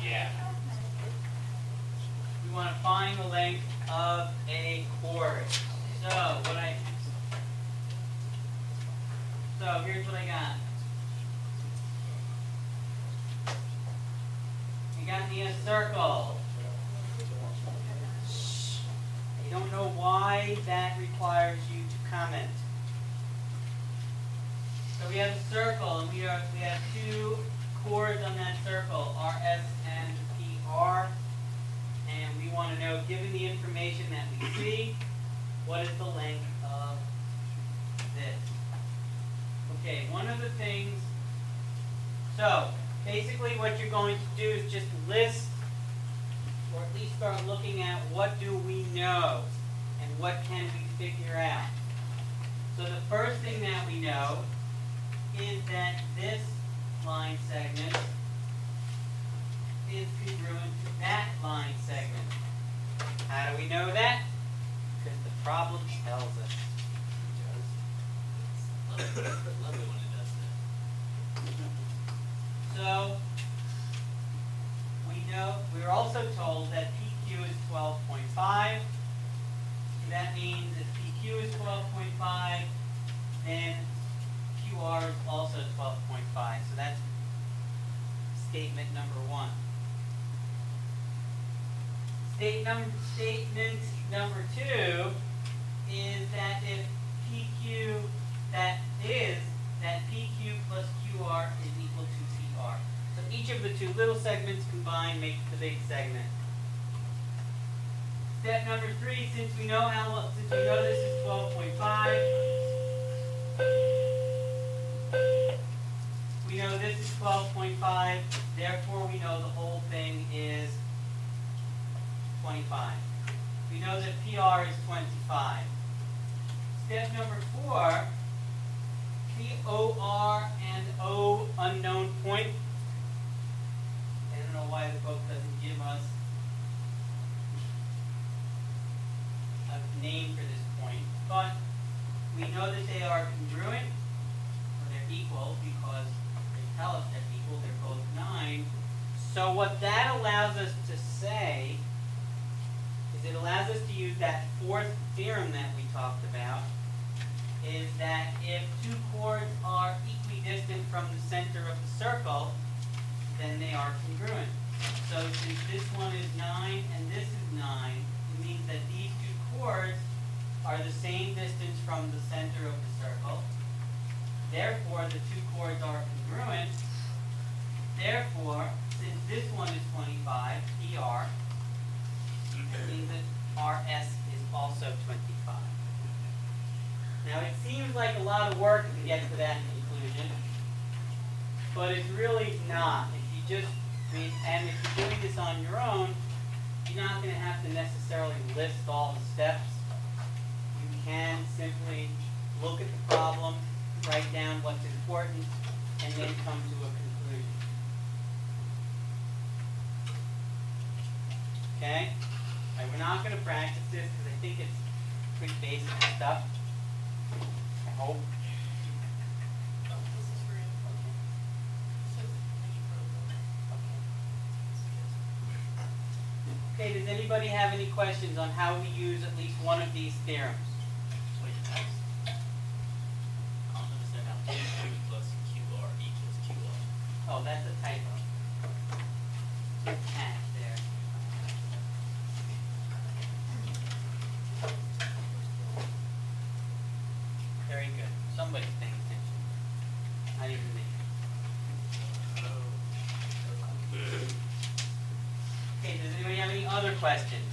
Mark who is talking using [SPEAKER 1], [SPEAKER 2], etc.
[SPEAKER 1] Yeah. We want to find the length of a chord. So here's what I got. You got me a circle. I don't know why that requires you to comment. So we have a circle, and we have two chords on that circle, RS and PR. And we want to know, given the information that we see, what is the length of this? Okay, one of the things, so basically what you're going to do is just list, or at least start looking at what do we know and what can we figure out. So the first thing that we know is that this line segment is congruent to that line segment. How do we know that? Because the problem tells us.
[SPEAKER 2] Lovely when it does that.
[SPEAKER 1] So we're also told that PQ is 12.5. That means if PQ is 12.5, then QR is also 12.5. So that's statement number one. Statement number two is that if PQ, that PQ plus QR is equal to CR. So each of the two little segments combined makes the big segment. Step number three, since we know this is 12.5, we know this is 12.5, therefore we know the whole thing is 25. We know that PR is 25. Step number four, POR and O unknown point. I don't know why the book doesn't give us a name for this point, but we know that they are congruent, or they're equal, because they tell us they're equal, they're both 9. So what that allows us to say is it allows us to use that fourth theorem that we talked about, is that if two chords are equidistant from the center of the circle, then they are congruent. So since this one is 9 and this is 9, it means that these two chords are the same distance from the center of the circle. Therefore, the two chords are congruent. Therefore, since this one is 25, PR, it means that RS is also 25. Now, it seems like a lot of work to get to that conclusion, but it's really not. If you just read, and if you're doing this on your own, you're not going to have to necessarily list all the steps. You can simply look at the problem, write down what's important, and then come to a conclusion. Okay? All right, we're not going to practice this because I think it's pretty basic stuff. I hope. Okay, does anybody have any questions on how we use at least one of these theorems?
[SPEAKER 2] Wait, I don't understand how PQ plus QR equals QR.
[SPEAKER 1] Oh, that's a typo. Hash there. Very good. Somebody's paying attention. Not even me. Okay, does anybody have any other questions?